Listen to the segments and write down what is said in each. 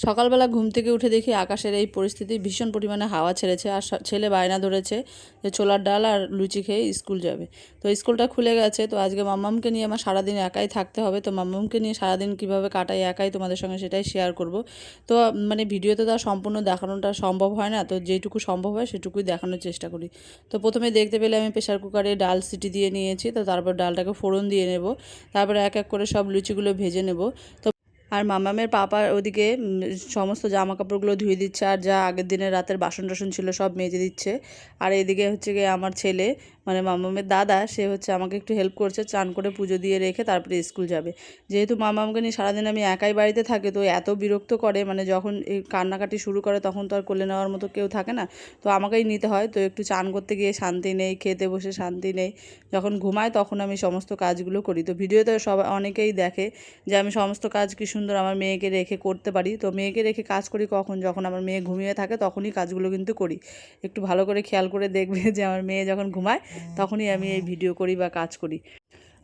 সকালবেলা ঘুম থেকে উঠে দেখি আকাশের এই পরিস্থিতি, ভীষণ পরিমাণে হাওয়া ছেড়েছে। আর ছেলে বায়না ধরেছে যে ছোলার ডাল আর লুচি খেয়ে স্কুল যাবে। তো স্কুলটা খুলে গেছে। তো আজকে মাম্মামকে নিয়ে আমার সারাদিন একাই থাকতে হবে। তো মাম্মামকে নিয়ে সারাদিন কীভাবে কাটাই একাই তোমাদের সঙ্গে সেটাই শেয়ার করব। তো মানে ভিডিওতে তো আর সম্পূর্ণ দেখানোটা সম্ভব হয় না, তো যেটুকু সম্ভব হয় সেটুকুই দেখানোর চেষ্টা করি। তো প্রথমে দেখতে পেলে আমি প্রেশার কুকারে ডাল সিটি দিয়ে নিয়েছি। তো তারপর ডালটাকে ফোড়ন দিয়ে নেব, তারপরে এক এক করে সব লুচিগুলো ভেজে নেব। তো আর মামামের পাপা ওদিকে সমস্ত জামা কাপড়গুলো ধুয়ে দিচ্ছে, আর যা আগের দিনের রাতের বাসন টাসন ছিল সব মেজে দিচ্ছে। আর এদিকে হচ্ছে গিয়ে আমার ছেলে মানে মামামের দাদা, সে হচ্ছে আমাকে একটু হেল্প করছে, চান করে পুজো দিয়ে রেখে তারপরে স্কুল যাবে। যেহেতু মামামকে নিয়ে সারাদিন আমি একাই বাড়িতে থাকি, তো এত বিরক্ত করে, মানে যখন এই কান্নাকাটি শুরু করে তখন তো আর কোলে নেওয়ার মতো কেউ থাকে না, তো আমাকেই নিতে হয়। তো একটু চান করতে গিয়ে শান্তি নেই, খেতে বসে শান্তি নেই। যখন ঘুমায় তখন আমি সমস্ত কাজগুলো করি। তো ভিডিওতে সবাই অনেকেই দেখে যে আমি সমস্ত কাজ কি সুন্দর আমার মেয়েকে রেখে করতে পারি। তো মেয়েকে রেখে কাজ করি কখন, যখন আমার মেয়ে ঘুমিয়ে থাকে তখনই কাজগুলো কিন্তু করি। একটু ভালো করে খেয়াল করে দেখবে যে আমার মেয়ে যখন ঘুমায় তখনই আমি এই ভিডিও করি বা কাজ করি।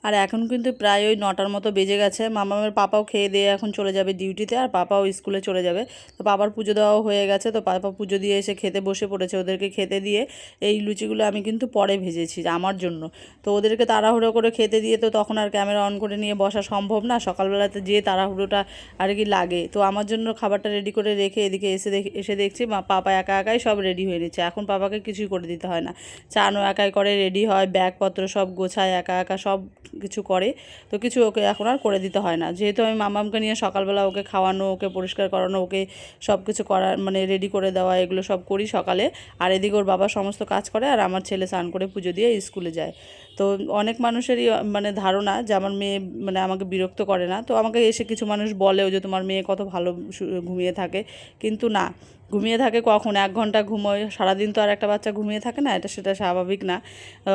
আর এখন কিন্তু প্রায় ওই 9টার মতো বেজে গেছে। মামামের পাপাও খেয়ে দিয়ে এখন চলে যাবে ডিউটিতে, আর পাপাও স্কুলে চলে যাবে। তো পাপার পুজো দেওয়াও হয়ে গেছে। তো পাপা পুজো দিয়ে এসে খেতে বসে পড়েছে। ওদেরকে খেতে দিয়ে এই লুচিগুলো আমি কিন্তু পরে ভেজেছি আমার জন্য। তো ওদেরকে তাড়াহুড়ো করে খেতে দিয়ে তো তখন আর ক্যামেরা অন করে নিয়ে বসা সম্ভব না, সকালবেলাতে যে তাড়াহুড়োটা আর কি লাগে। তো আমার জন্য খাবারটা রেডি করে রেখে এদিকে এসে দেখছি পাপা একা একাই সব রেডি হয়ে নিচ্ছে। এখন পাপাকে কিছুই করে দিতে হয় না, চানও একাই করে রেডি হয়, ব্যাগপত্র সব গোছায় একা একা সব কিছু করে। তো কিছু ওকে এখন আর করে দিতে হয় না, যেহেতু আমি মামামকে নিয়ে সকালবেলা ওকে খাওয়ানো, ওকে পরিষ্কার করানো, ওকে সব কিছু করার মানে রেডি করে দেওয়া, এগুলো সব করি সকালে। আর এদিকে ওর বাবা সমস্ত কাজ করে, আর আমার ছেলে স্নান করে পুজো দিয়ে স্কুলে যায়। তো অনেক মানুষেরই মানে ধারণা যে আমার মেয়ে মানে আমাকে বিরক্ত করে না। তো আমাকে এসে কিছু মানুষ বলেও যে তোমার মেয়ে কত ভালো ঘুমিয়ে থাকে, কিন্তু না, ঘুমিয়ে থাকে কখন, 1 ঘন্টা ঘুমোয়, সারাদিন তো আর একটা বাচ্চা ঘুমিয়ে থাকে না, এটা সেটা স্বাভাবিক না।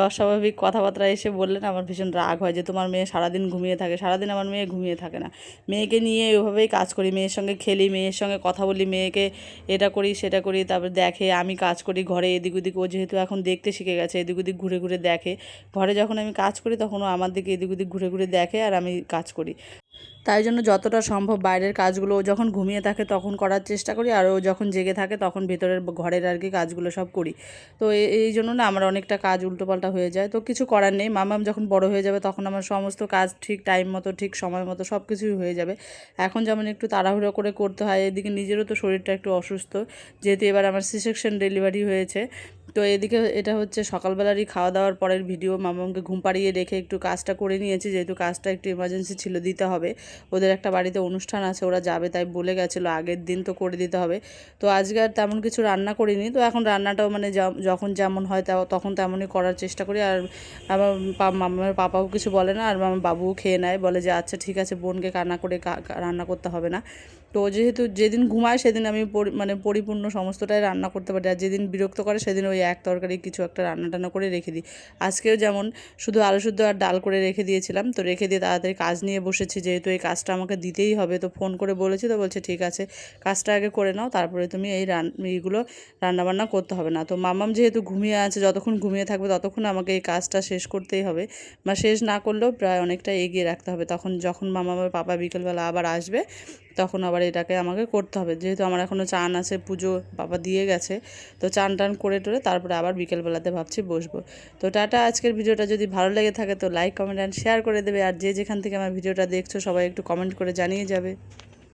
অস্বাভাবিক কথাবার্তা এসে বললেন আমার ভীষণ রাগ হয় যে তোমার মেয়ে সারাদিন ঘুমিয়ে থাকে। সারাদিন আমার মেয়ে ঘুমিয়ে থাকে না। মেয়েকে নিয়ে ওইভাবেই কাজ করি, মেয়ের সঙ্গে খেলি, মেয়ের সঙ্গে কথা বলি, মেয়েকে এটা করি সেটা করি, তারপর দেখে আমি কাজ করি ঘরে এদিক ওদিক। ও যেহেতু এখন দেখতে শিখে গেছে, এদিক ওদিক ঘুরে ঘুরে দেখে। ঘরে যখন আমি কাজ করি তখন ও আমার দিকে এদিক ওদিক ঘুরে ঘুরে দেখে আর আমি কাজ করি। তাই জন্য যতটা সম্ভব বাইরের কাজগুলো ও যখন ঘুমিয়ে থাকে তখন করার চেষ্টা করি, আর ও যখন জেগে থাকে তখন ভেতরের ঘরের আর কি কাজগুলো সব করি। তো এই জন্য না আমার অনেকটা কাজ উল্টোপাল্টা হয়ে যায়। তো কিছু করার নেই, মামাম যখন বড় হয়ে যাবে তখন আমার সমস্ত কাজ ঠিক টাইম মতো ঠিক সময় মতো সব কিছুই হয়ে যাবে। এখন যেমন একটু তাড়াহুড়ো করে করতে হয়, এদিকে নিজেরও তো শরীরটা একটু অসুস্থ, যেহেতু এবার আমার সি-সেকশন ডেলিভারি হয়েছে। তো এদিকে এটা হচ্ছে সকালবেলারই খাওয়া দাওয়ার পরের ভিডিও। মামামকে ঘুম পাড়িয়ে রেখে একটু কাজটা করে নিয়েছি, যেহেতু কাজটা একটু এমার্জেন্সি ছিল, দিতে হবে। ওদের একটা বাড়িতে অনুষ্ঠান আছে, ওরা যাবে, তাই বলে গেছিলো আগের দিন, তো করে দিতে হবে। তো আজকে আর তেমন কিছু রান্না করিনি। তো এখন রান্নাটাও মানে যখন যেমন হয় তখন তেমনই করার চেষ্টা করি। আর আমার মামার পাপাও কিছু বলে না, আর আমার বাবুও খেয়ে নেয়, বলে যে আচ্ছা ঠিক আছে, বোনকে কান্না করে রান্না করতে হবে না। তো যেহেতু যেদিন ঘুমায় সেদিন আমি মানে পরিপূর্ণ সমস্তটাই রান্না করতে পারি, আর যেদিন বিরক্ত করে সেদিন ওই এক তরকারি কিছু একটা রান্না টান্না করে রেখে দিই। আজকেও যেমন শুধু আলু সুদ্ধ আর ডাল করে রেখে দিয়েছিলাম। তো রেখে দিয়ে তাড়াতাড়ি কাজ নিয়ে বসেছি, যেহেতু এই কাজটা আমাকে দিতেই হবে। তো ফোন করে বলেছি, তো বলছে ঠিক আছে, কাজটা আগে করে নাও, তারপরে তুমি এইগুলো রান্নাবান্না করতে হবে না। তো মামাম যেহেতু ঘুমিয়ে আছে, যতক্ষণ ঘুমিয়ে থাকবে ততক্ষণ আমাকে এই কাজটা শেষ করতেই হবে, বা শেষ না করলেও প্রায় অনেকটা এগিয়ে রাখতে হবে। তখন যখন মামামের পাপা বিকেলবেলা আবার আসবে তখন আবার এটাকে আমাকে করতে হবে। যেহেতু আমার এখনও চান আছে, পুজো বাবা দিয়ে গেছে, তো চান টান করে টোরে তারপরে আবার বিকেলবেলাতে ভাবছি বসবো। তো টাটা। আজকের ভিডিওটা যদি ভালো লেগে থাকে তো লাইক, কমেন্ট অ্যান্ড শেয়ার করে দেবে। আর যে যেখান থেকে আমার ভিডিওটা দেখছো সবাই একটু কমেন্ট করে জানিয়ে যাবে।